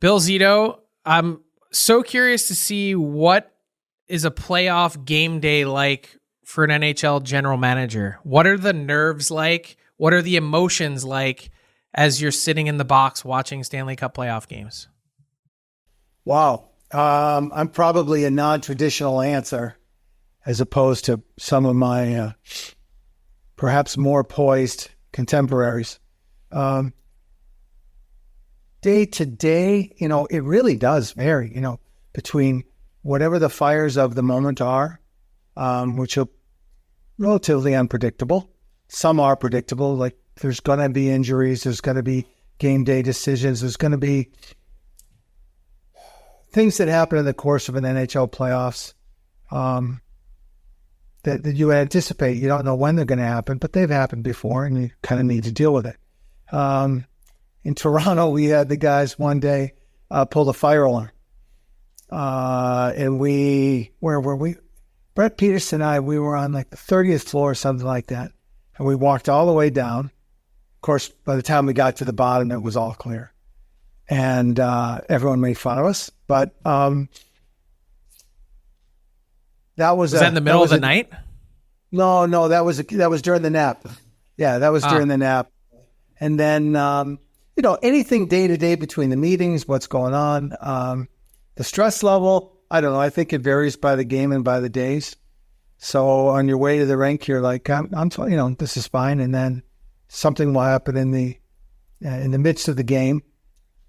Bill Zito, I'm so curious to see what is a playoff game day like for an NHL general manager. What are the nerves like? What are the emotions like as you're sitting in the box watching Stanley Cup playoff games? Wow. I'm probably a non-traditional answer as opposed to some of my perhaps more poised contemporaries. Day to day, it really does vary, between whatever the fires of the moment are, which are relatively unpredictable. Some are predictable, like there's going to be injuries, there's going to be game day decisions, there's going to be things that happen in the course of an NHL playoffs that you anticipate. You don't know when they're going to happen, but they've happened before, and you kind of need to deal with it. In Toronto, we had the guys one day pull the fire alarm. And where were we? Brett Peterson and I, we were on like the 30th floor or something like that. And we walked all the way down. Of course, by the time we got to the bottom, it was all clear. And everyone made fun of us. But that was that in the middle of the night? No, that was during the nap. Yeah, that was during the nap. And then, anything day to day between the meetings, what's going on, the stress level, I don't know. I think it varies by the game and by the days. So on your way to the rink, you're like, this is fine. And then something will happen in the midst of the game.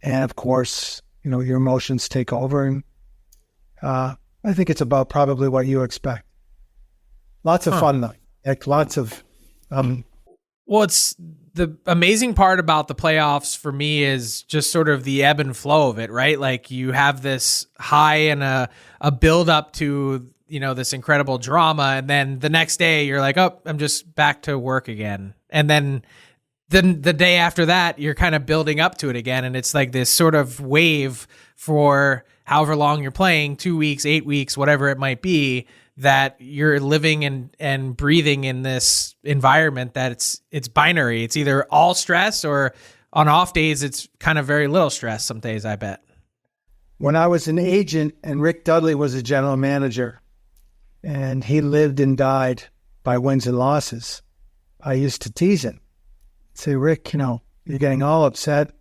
And of course, your emotions take over. And I think it's about probably what you expect. Lots of fun, though. Like lots of... Well, it's the amazing part about the playoffs for me is just sort of the ebb and flow of it, right? Like you have this high and a build up to, this incredible drama. And then the next day you're like, oh, I'm just back to work again. And then the day after that, you're kind of building up to it again. And it's like this sort of wave for however long you're playing, 2 weeks, 8 weeks, whatever it might be, that you're living and breathing in this environment that it's binary. It's either all stress or on off days, it's kind of very little stress some days, I bet. When I was an agent and Rick Dudley was a general manager and he lived and died by wins and losses, I used to tease him. Say, Rick, you're getting all upset.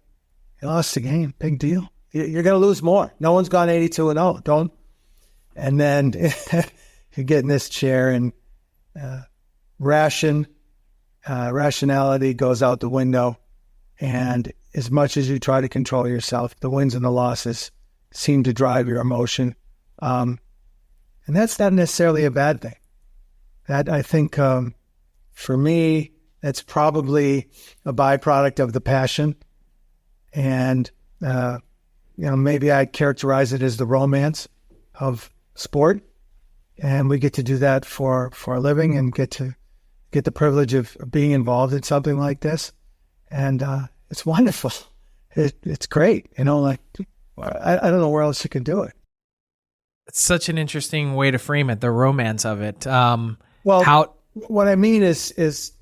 You lost the game. Big deal. You're going to lose more. No one's gone 82-0. Don't. And then you get in this chair and rationality goes out the window. And as much as you try to control yourself, the wins and the losses seem to drive your emotion. And that's not necessarily a bad thing. That, I think, for me, that's probably a byproduct of the passion. And, maybe I'd characterize it as the romance of sport. And we get to do that for a living and get the privilege of being involved in something like this. And it's wonderful. It's great. I don't know where else you can do it. It's such an interesting way to frame it, the romance of it. What I mean is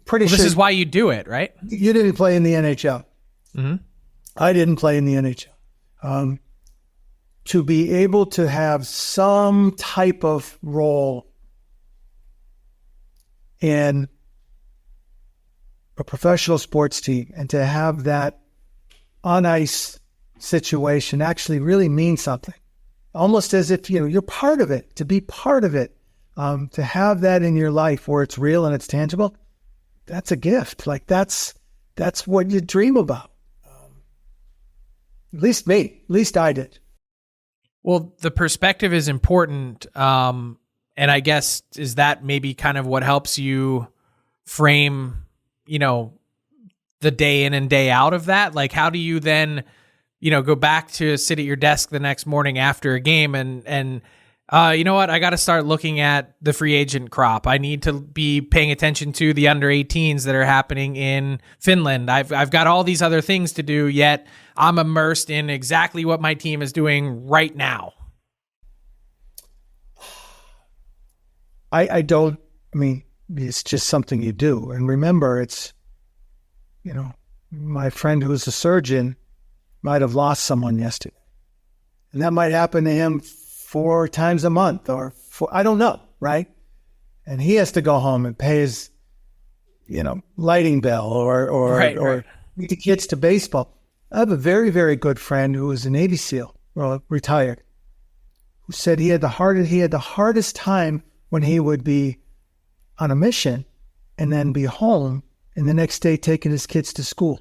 pretty sure... This is why you do it, right? You didn't play in the NHL. Mm-hmm. I didn't play in the NHL. To be able to have some type of role in a professional sports team and to have that on-ice situation actually really means something. Almost as if, you're part of it, to be part of it, to have that in your life where it's real and it's tangible, that's a gift. Like that's what you dream about. At least I did. Well, the perspective is important. And I guess, is that maybe kind of what helps you frame, the day in and day out of that? Like, how do you then, go back to sit at your desk the next morning after a game and you know what? I got to start looking at the free agent crop. I need to be paying attention to the under 18s that are happening in Finland. I've got all these other things to do, yet I'm immersed in exactly what my team is doing right now. It's just something you do. And remember, it's, my friend who's a surgeon might have lost someone yesterday. And that might happen to him 4 times a month or I don't know, right? And he has to go home and pay his, lighting bill or meet the kids to baseball. I have a very, very good friend who was a Navy SEAL, retired, who said he had the hardest time when he would be on a mission and then be home and the next day taking his kids to school.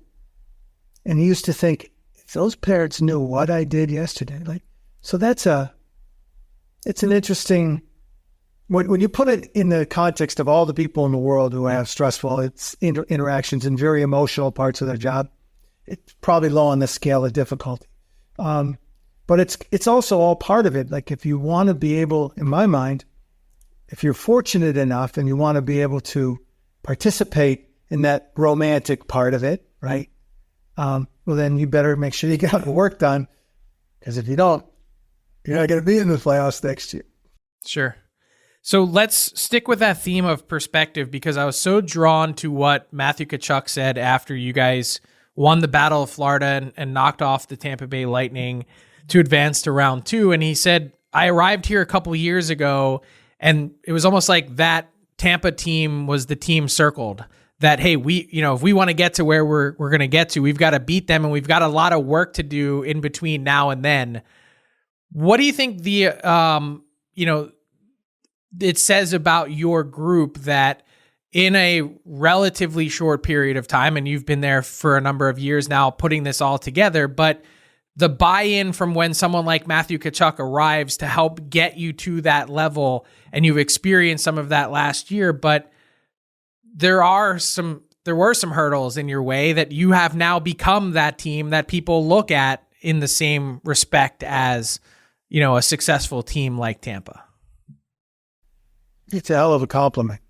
And he used to think, if those parents knew what I did yesterday, so it's an interesting, when you put it in the context of all the people in the world who have stressful interactions and very emotional parts of their job, it's probably low on the scale of difficulty. But it's also all part of it. Like if you want to be able, in my mind, if you're fortunate enough and you want to be able to participate in that romantic part of it, right? Well, then you better make sure you get the work done, because if you don't, you're not going to be in the playoffs next year. Sure. So let's stick with that theme of perspective, because I was so drawn to what Matthew Tkachuk said after you guys won the Battle of Florida and knocked off the Tampa Bay Lightning to advance to round 2. And he said, I arrived here a couple years ago, and it was almost like that Tampa team was the team circled. That, hey, if we want to get to where we're going to get to, we've got to beat them, and we've got a lot of work to do in between now and then. What do you think it says about your group that in a relatively short period of time, and you've been there for a number of years now putting this all together, but the buy-in from when someone like Matthew Tkachuk arrives to help get you to that level, and you've experienced some of that last year, but there were some hurdles in your way that you have now become that team that people look at in the same respect as, a successful team like Tampa. It's a hell of a compliment.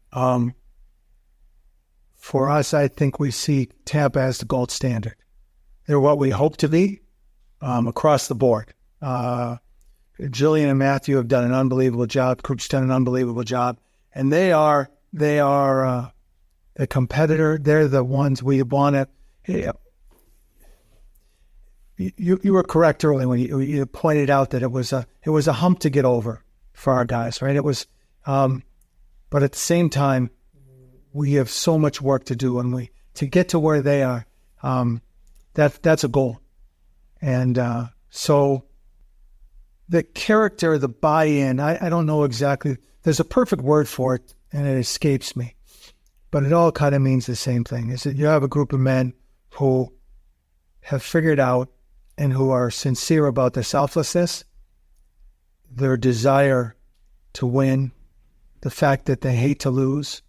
For us, I think we see Tampa as the gold standard. They're what we hope to be across the board. Jillian and Matthew have done an unbelievable job. Coop's done an unbelievable job. And they are the competitor. They're the ones we want to. You were correct earlier when you pointed out that it was a hump to get over for our guys, right? It was, but at the same time, we have so much work to do, and to get to where they are. That's a goal, and so the character, the buy-in. I don't know exactly. There's a perfect word for it, and it escapes me. But it all kind of means the same thing, is that you have a group of men who have figured out and who are sincere about their selflessness, their desire to win, the fact that they hate to lose,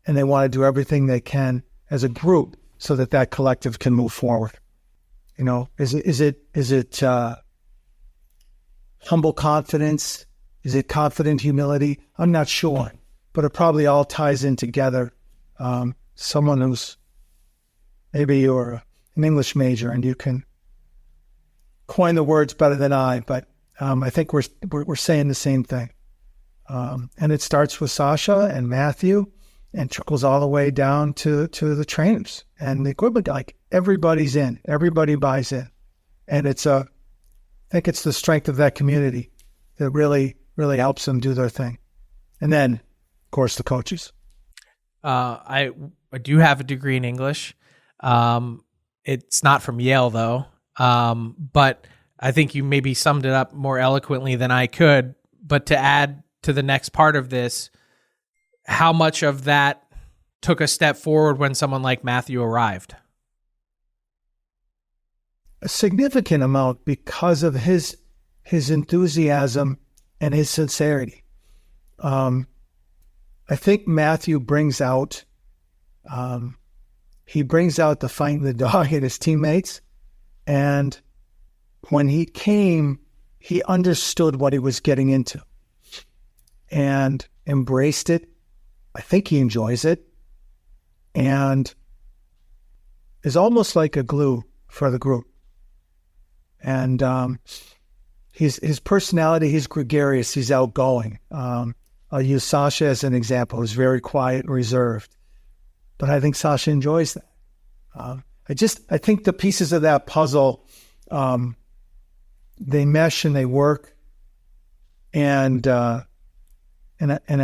and they want to do everything they can as a group so that collective can move forward. Is it humble confidence? Is it confident humility? I'm not sure, but it probably all ties in together. Someone who's, maybe you're an English major and you can coin the words better than I, but I think we're saying the same thing. And it starts with Sasha and Matthew and trickles all the way down to the trainers and the equipment. Like everybody's in, everybody buys in. And I think it's the strength of that community that really, really helps them do their thing. And then, of course, the coaches. I do have a degree in English. It's not from Yale though. But I think you maybe summed it up more eloquently than I could. But to add to the next part of this, how much of that took a step forward when someone like Matthew arrived? A significant amount, because of his enthusiasm and his sincerity. I think Matthew brings out the fight in the dog in his teammates. And when he came, he understood what he was getting into and embraced it. I think he enjoys it and is almost like a glue for the group. And his personality, he's gregarious, he's outgoing. I'll use Sasha as an example. He's very quiet and reserved, but I think Sasha enjoys that. I think the pieces of that puzzle they mesh and they work. And I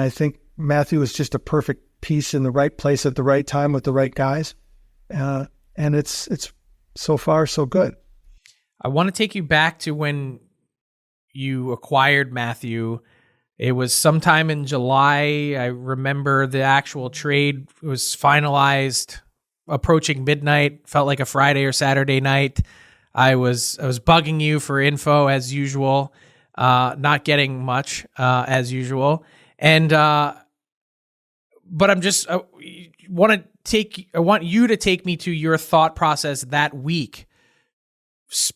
think Matthew is just a perfect piece in the right place at the right time with the right guys. And it's so far so good. I want to take you back to when you acquired Matthew. It was sometime in July. I remember the actual trade was finalized approaching midnight. Felt like a Friday or Saturday night. I was bugging you for info as usual, not getting much as usual. And but I'm just I want you to take me to your thought process that week.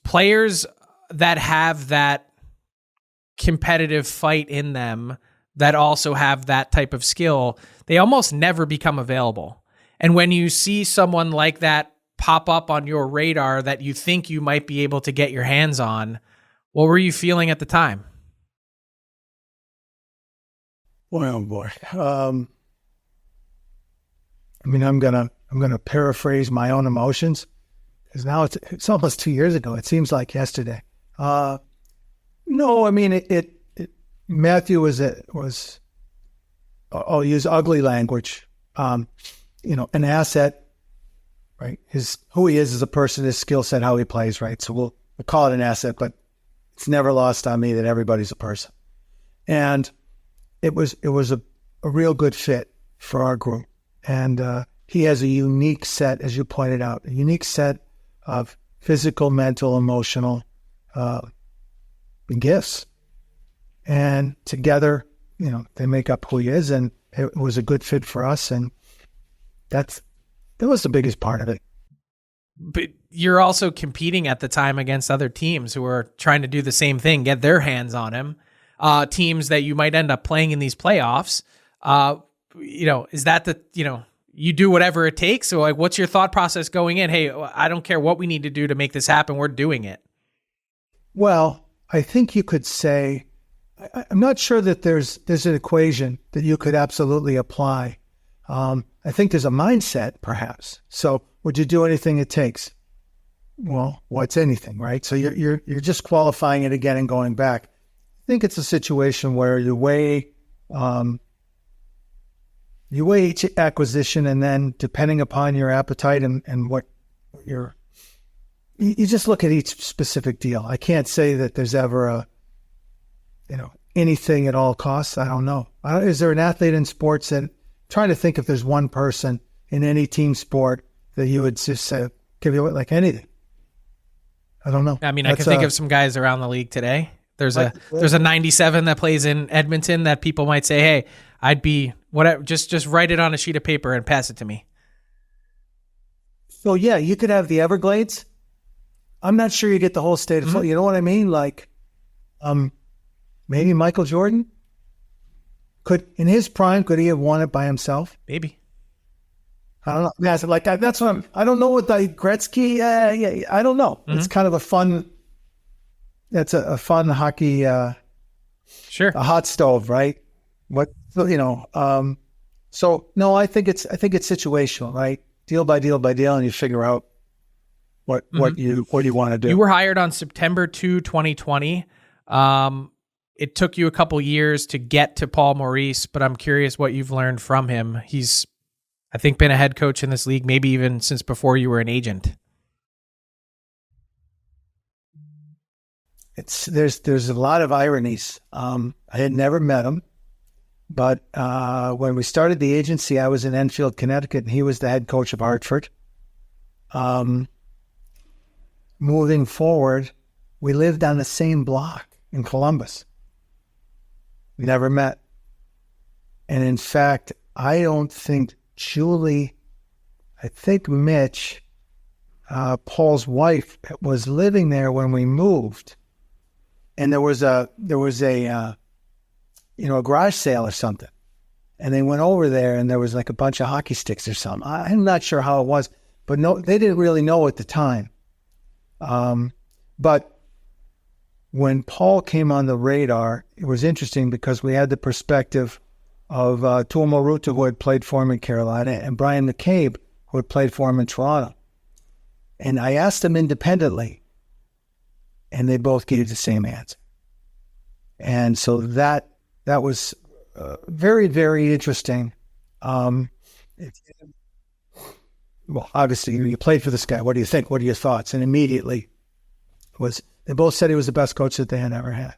Players that have that competitive fight in them, that also have that type of skill, they almost never become available. And when you see someone like that pop up on your radar that you think you might be able to get your hands on, what were you feeling at the time? Well, boy. I mean, I'm gonna paraphrase my own emotions, because now it's almost 2 years ago. It seems like yesterday. No, I mean Matthew was I'll use ugly language. An asset, right? Who he is as a person, his skill set, how he plays, right? So we'll call it an asset, but it's never lost on me that everybody's a person. And it was a real good fit for our group. And he has a unique set, as you pointed out, a unique set of physical, mental, emotional gifts. And together, they make up who he is, and it was a good fit for us. And that was the biggest part of it. But you're also competing at the time against other teams who are trying to do the same thing, get their hands on him. Teams that you might end up playing in these playoffs. Is that you do whatever it takes? So like, what's your thought process going in? Hey, I don't care what we need to do to make this happen. We're doing it. Well, I think you could say, I'm not sure that there's an equation that you could absolutely apply. I think there's a mindset, perhaps. So would you do anything it takes? Well, what's anything, right? So you're just qualifying it again and going back. I think it's a situation where you weigh each acquisition, and then depending upon your appetite and what you just look at each specific deal. I can't say that there's ever anything at all costs. I don't know. Is there an athlete in sports that, trying to think if there's one person in any team sport that you would just say, give you like anything? I don't know. I mean, I can think of some guys around the league today. There's a 97 that plays in Edmonton that people might say, hey, I'd be whatever, just write it on a sheet of paper and pass it to me. So yeah, you could have the Everglades. I'm not sure you get the whole state of Florida. You know what I mean? Like, maybe Michael Jordan in his prime, could he have won it by himself? Maybe. I don't know. Yeah, so like that's what I don't know what the Gretzky. I don't know. Mm-hmm. It's kind of a fun. That's a fun hockey. Sure. A hot stove, right? So no, I think it's situational, right? Deal by deal by deal, and you figure out what you want to do. You were hired on September 2, 2020. It took you a couple years to get to Paul Maurice, but I'm curious what you've learned from him. He's, I think, been a head coach in this league, maybe even since before you were an agent. There's a lot of ironies. I had never met him, but when we started the agency, I was in Enfield, Connecticut, and he was the head coach of Hartford. Moving forward, we lived on the same block in Columbus. We never met. And in fact, I don't think Julie, I think Mitch, Paul's wife, was living there when we moved. And there was a garage sale or something. And they went over there and there was like a bunch of hockey sticks or something. I'm not sure how it was, but no, they didn't really know at the time. But when Paul came on the radar, it was interesting because we had the perspective of Tuomo Ruutu, who had played for him in Carolina, and Brian McCabe, who had played for him in Toronto. And I asked him independently, and they both gave the same answer. And so that was very, very interesting. Well, obviously, you played for this guy. What do you think? What are your thoughts? And immediately they both said he was the best coach that they had ever had.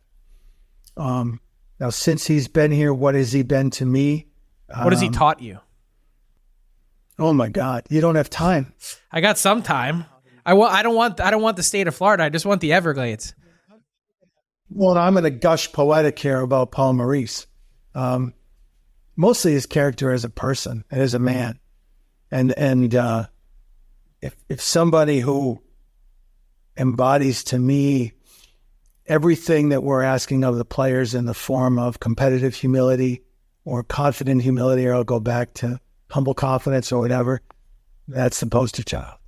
Now, since he's been here, what has he been to me? What has he taught you? Oh my God, you don't have time. I got some time. I don't want the state of Florida. I just want the Everglades. Well, I'm going to gush poetic here about Paul Maurice. Mostly his character as a person and as a man. And if somebody who embodies to me everything that we're asking of the players in the form of competitive humility or confident humility, or I'll go back to humble confidence or whatever, that's the poster child.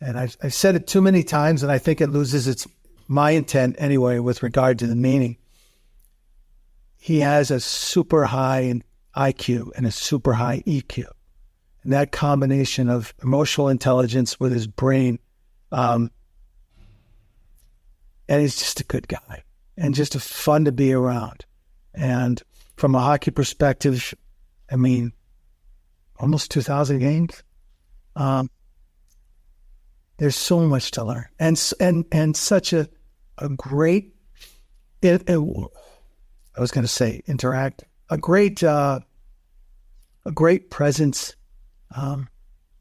And I've said it too many times, and I think it loses my intent anyway with regard to the meaning. He has a super high IQ and a super high EQ. And that combination of emotional intelligence with his brain, and he's just a good guy and just a fun to be around. And from a hockey perspective, I mean, almost 2,000 games. There's so much to learn, and such a great. I was going to say interact. A great presence.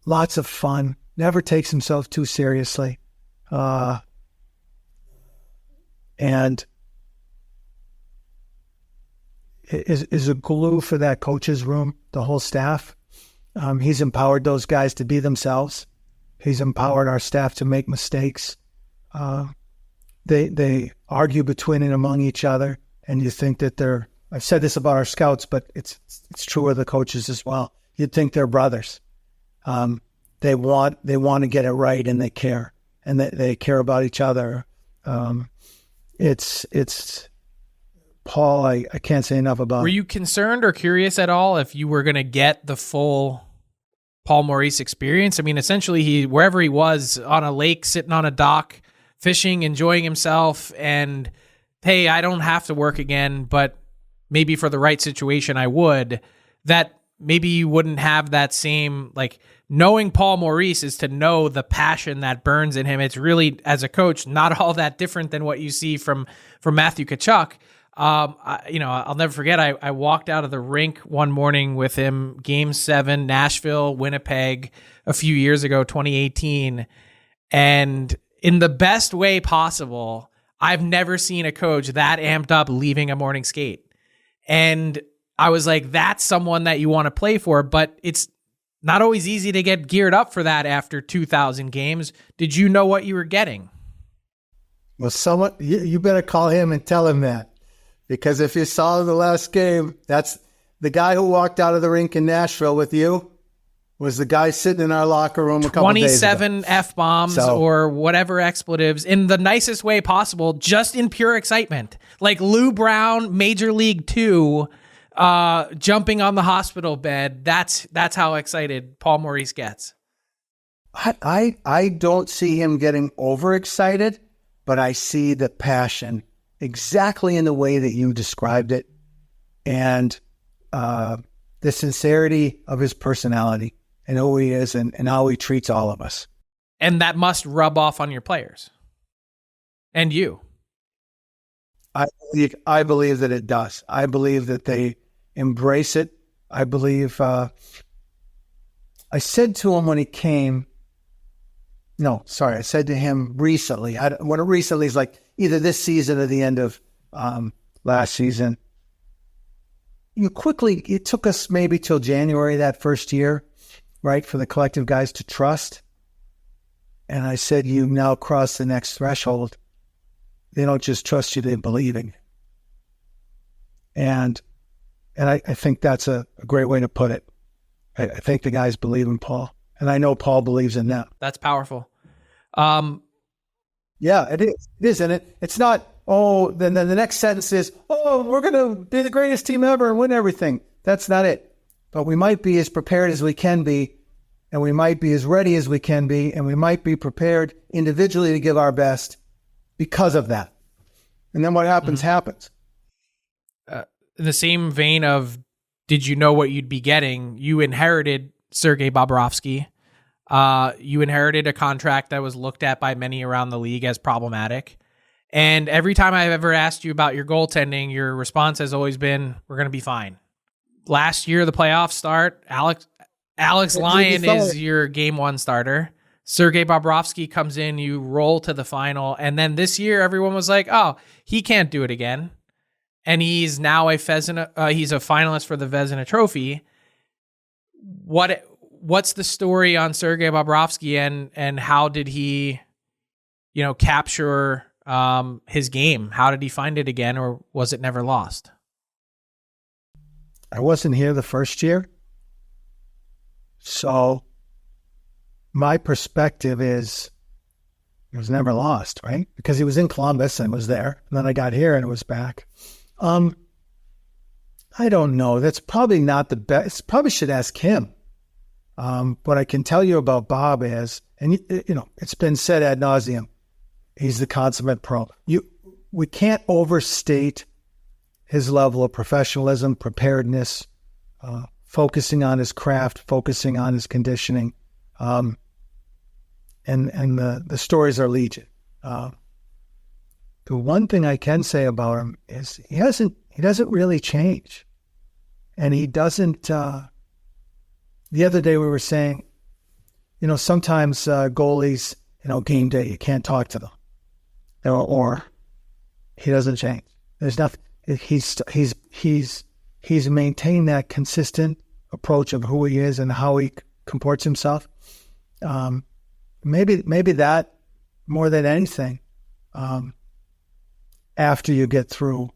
Lots of fun. Never takes himself too seriously, and is a glue for that coach's room. The whole staff. He's empowered those guys to be themselves. He's empowered our staff to make mistakes. They argue between and among each other, and you think that I've said this about our scouts, but it's true of the coaches as well. You'd think they're brothers. They want to get it right, and they care, and they care about each other. It's Paul. I can't say enough about. Were you concerned or curious at all if you were going to get the full Paul Maurice experience? I mean, essentially, wherever he was, on a lake, sitting on a dock, fishing, enjoying himself, and hey, I don't have to work again, but maybe for the right situation, I would. That maybe you wouldn't have that same, like, knowing Paul Maurice is to know the passion that burns in him. It's really, as a coach, not all that different than what you see from Matthew Tkachuk. I'll never forget, I walked out of the rink one morning with him, Game 7, Nashville, Winnipeg, a few years ago, 2018. And in the best way possible, I've never seen a coach that amped up leaving a morning skate. And I was like, that's someone that you want to play for, but it's not always easy to get geared up for that after 2,000 games. Did you know what you were getting? Well, you better call him and tell him that. Because if you saw the last game, that's the guy who walked out of the rink in Nashville with you was the guy sitting in our locker room a couple days ago. 27 F-bombs or whatever expletives in the nicest way possible, just in pure excitement. Like Lou Brown, Major League 2, jumping on the hospital bed. That's how excited Paul Maurice gets. I don't see him getting overexcited, but I see the passion exactly in the way that you described it, and the sincerity of his personality and who he is and how he treats all of us. And that must rub off on your players and you. I believe that it does. I believe that they embrace it. I believe I said to him when he came, I said to him recently, when recently is like either this season or the end of last season. It took us maybe till January that first year, right, for the collective guys to trust. And I said, you now cross the next threshold. They don't just trust you, they believe in you. And I think that's a great way to put it. I think the guys believe in Paul. And I know Paul believes in them. That's powerful. Yeah, it is. It is. And it's not, then the next sentence is, we're going to be the greatest team ever and win everything. That's not it. But we might be as prepared as we can be, and we might be as ready as we can be, and we might be prepared individually to give our best. because of that. And then what happens, happens. In the same vein of, did you know what you'd be getting? You inherited Sergei Bobrovsky. You inherited a contract that was looked at by many around the league as problematic. And every time I've ever asked you about your goaltending, your response has always been, we're going to be fine. Last year, the playoffs start. Alex Lyon is your game one starter. Sergei Bobrovsky comes in, you roll to the final. And then this year, everyone was like, oh, he can't do it again. And he's now he's a finalist for the Vezina Trophy. What's the story on Sergei Bobrovsky and how did he, capture his game? How did he find it again, or was it never lost? I wasn't here the first year. So my perspective is it was never lost, right? Because he was in Columbus and was there. And then I got here and it was back. I don't know. That's probably not the best. Probably should ask him. What I can tell you about Bob is, and it's been said ad nauseum, he's the consummate pro. We can't overstate his level of professionalism, preparedness, focusing on his craft, focusing on his conditioning, and the stories are legion. The one thing I can say about him is he doesn't really change, and he doesn't. The other day we were saying, sometimes goalies, game day, you can't talk to them, or he doesn't change. There's nothing. He's maintained that consistent approach of who he is and how he comports himself. Maybe that more than anything, after you get through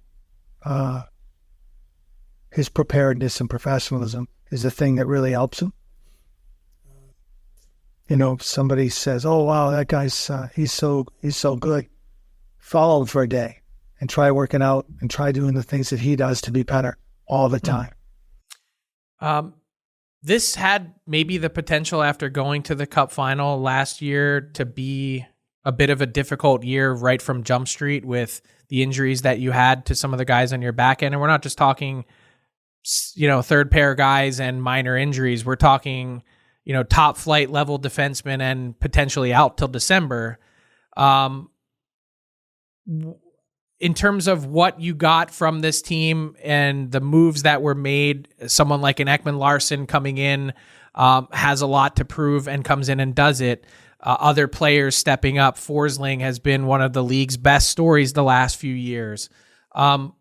his preparedness and professionalism, is the thing that really helps him. Somebody says, "Oh wow, that guy's he's so good." Follow him for a day and try working out and try doing the things that he does to be better all the time. This had maybe the potential, after going to the Cup final last year, to be a bit of a difficult year right from Jump Street with the injuries that you had to some of the guys on your back end. And we're not just talking, third pair guys and minor injuries. We're talking, top flight level defensemen and potentially out till December. In terms of what you got from this team and the moves that were made, someone like an Ekman Larsson coming in has a lot to prove and comes in and does it. Other players stepping up. Forsling has been one of the league's best stories the last few years. How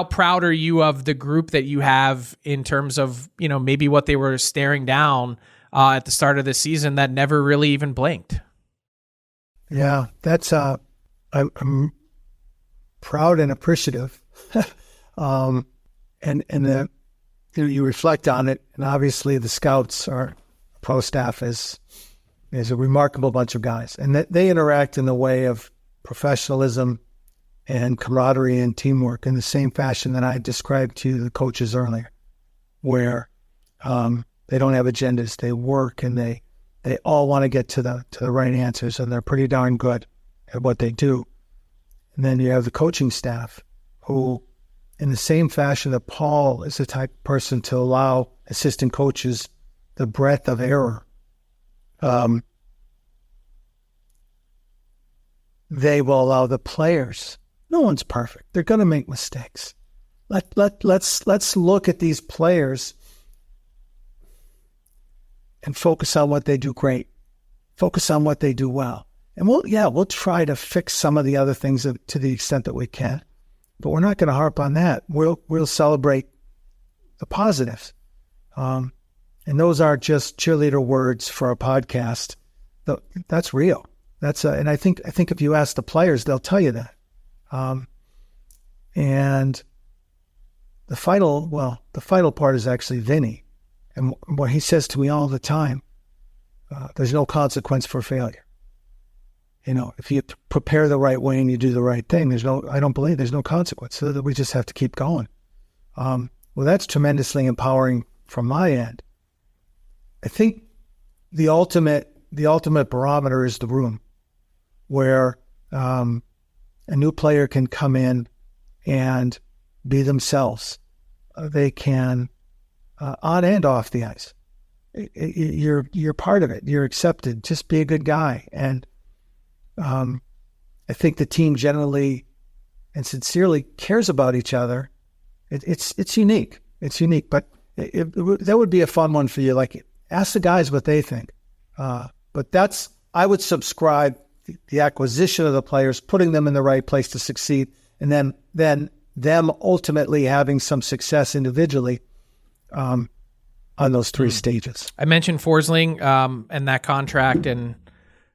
proud are you of the group that you have in terms of, maybe what they were staring down at the start of the season that never really even blinked? Yeah, that's I'm proud and appreciative. You reflect on it, and obviously the scouts, our pro staff is a remarkable bunch of guys, and they interact in the way of professionalism and camaraderie and teamwork in the same fashion that I described to the coaches earlier, where they don't have agendas, they work, and they all want to get to the right answers, and they're pretty darn good at what they do. And then you have the coaching staff who, in the same fashion that Paul is the type of person to allow assistant coaches the breadth of error, they will allow the players. No one's perfect. They're going to make mistakes. Let's look at these players and focus on what they do great. Focus on what they do well. And we'll try to fix some of the other things to the extent that we can, but we're not going to harp on that. We'll celebrate the positives, and those aren't just cheerleader words for a podcast. That's real. And I think if you ask the players, they'll tell you that. And the final part is actually Vinny, and what he says to me all the time. There's no consequence for failure. If you prepare the right way and you do the right thing, I don't believe there's no consequence. So that we just have to keep going. Well, that's tremendously empowering from my end. I think the ultimate barometer is the room, where a new player can come in and be themselves. They can, on and off the ice. You're part of it. You're accepted. Just be a good guy. And I think the team generally and sincerely cares about each other. It's unique. It's unique, but that would be a fun one for you. Like, ask the guys what they think. But I would subscribe the acquisition of the players, putting them in the right place to succeed, and then them ultimately having some success individually on those three stages. I mentioned Forsling and that contract and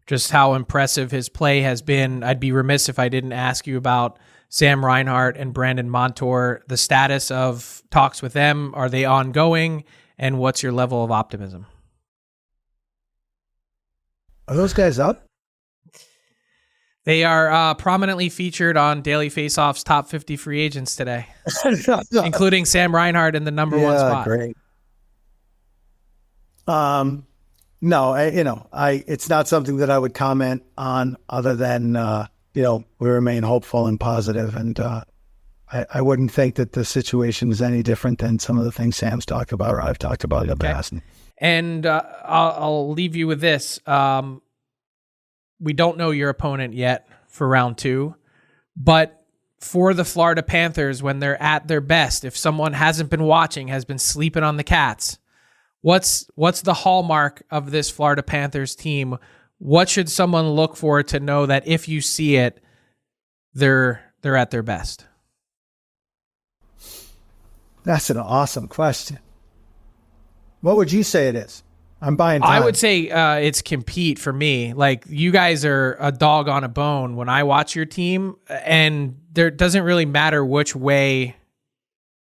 just how impressive his play has been. I'd be remiss if I didn't ask you about Sam Reinhart and Brandon Montour. The status of talks with them, are they ongoing? And what's your level of optimism? Are those guys up? They are prominently featured on Daily Faceoff's top 50 free agents today, including Sam Reinhart in the number one spot. Great. No, it's not something that I would comment on other than, we remain hopeful and positive. And I wouldn't think that the situation is any different than some of the things Sam's talked about or I've talked about in the past. And I'll leave you with this. We don't know your opponent yet for round 2, but for the Florida Panthers, when they're at their best, if someone hasn't been watching, has been sleeping on the Cats, what's the hallmark of this Florida Panthers team? What should someone look for to know that if you see it, they're at their best? That's an awesome question. What would you say it is? I'm buying time. I would say it's compete for me. Like, you guys are a dog on a bone when I watch your team, and there doesn't really matter which way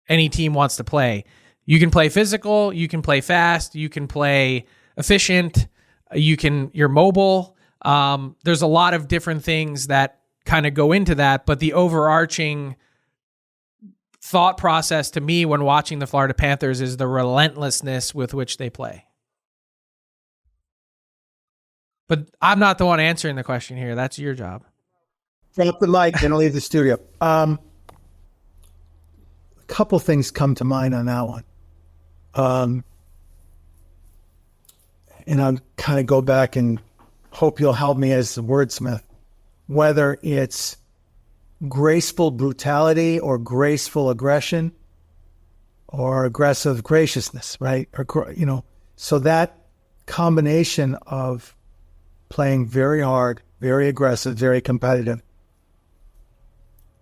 any team wants to play. You can play physical, you can play fast, you can play efficient, you're mobile. There's a lot of different things that kind of go into that, but the overarching thought process to me when watching the Florida Panthers is the relentlessness with which they play. But I'm not the one answering the question here. That's your job. Drop the mic and I'll leave the studio. A couple things come to mind on that one. And I'll kind of go back and hope you'll help me as the wordsmith. Whether it's graceful brutality or graceful aggression or aggressive graciousness, right? Or, so that combination of playing very hard, very aggressive, very competitive.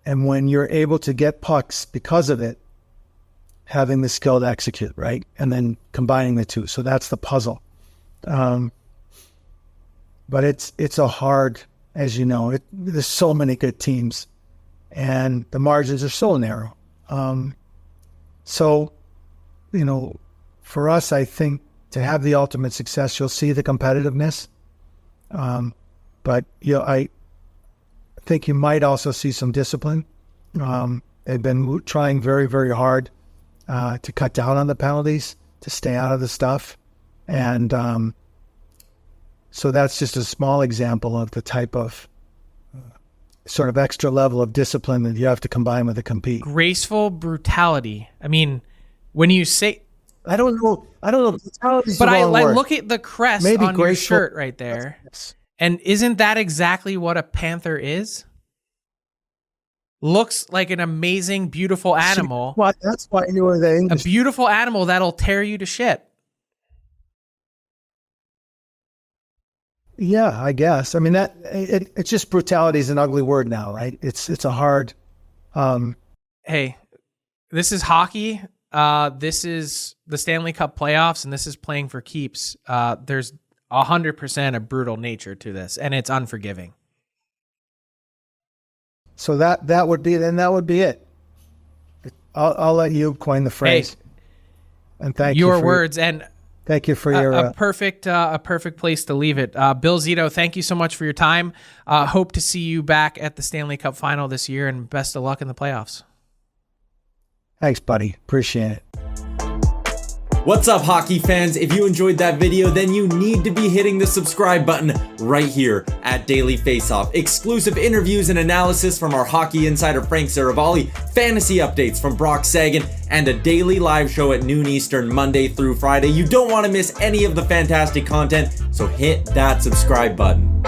And when you're able to get pucks because of it, having the skill to execute, right? And then combining the two. So that's the puzzle. But it's a hard, as you know, there's so many good teams and the margins are so narrow. So, for us, I think to have the ultimate success, you'll see the competitiveness. But I think you might also see some discipline. They've been trying very, very hard to cut down on the penalties, to stay out of the stuff. And so that's just a small example of the type of sort of extra level of discipline that you have to combine with a compete. Graceful brutality. I mean, when you say... I don't know. But I look at the crest Maybe on graceful. Your shirt right there. Yes. And isn't that exactly what a panther is? Looks like an amazing, beautiful animal. Well, that's why you were the English. A beautiful animal that'll tear you to shit. Yeah, I guess. I mean, it's just brutality is an ugly word now, right? It's a hard. Hey, this is hockey. This is the Stanley Cup playoffs, and this is playing for keeps. There's 100% a brutal nature to this, and it's unforgiving. So that would be it. I'll let you coin the phrase. Hey, and thank your you for words and thank you for your a perfect place to leave it. Bill Zito, thank you so much for your time. Hope to see you back at the Stanley Cup final this year, and best of luck in the playoffs. Thanks, buddy. Appreciate it. What's up, hockey fans? If you enjoyed that video, then you need to be hitting the subscribe button right here at Daily Faceoff. Exclusive interviews and analysis from our hockey insider Frank Saravalli, fantasy updates from Brock Sagan, and a daily live show at noon Eastern Monday through Friday. You don't want to miss any of the fantastic content, so hit that subscribe button.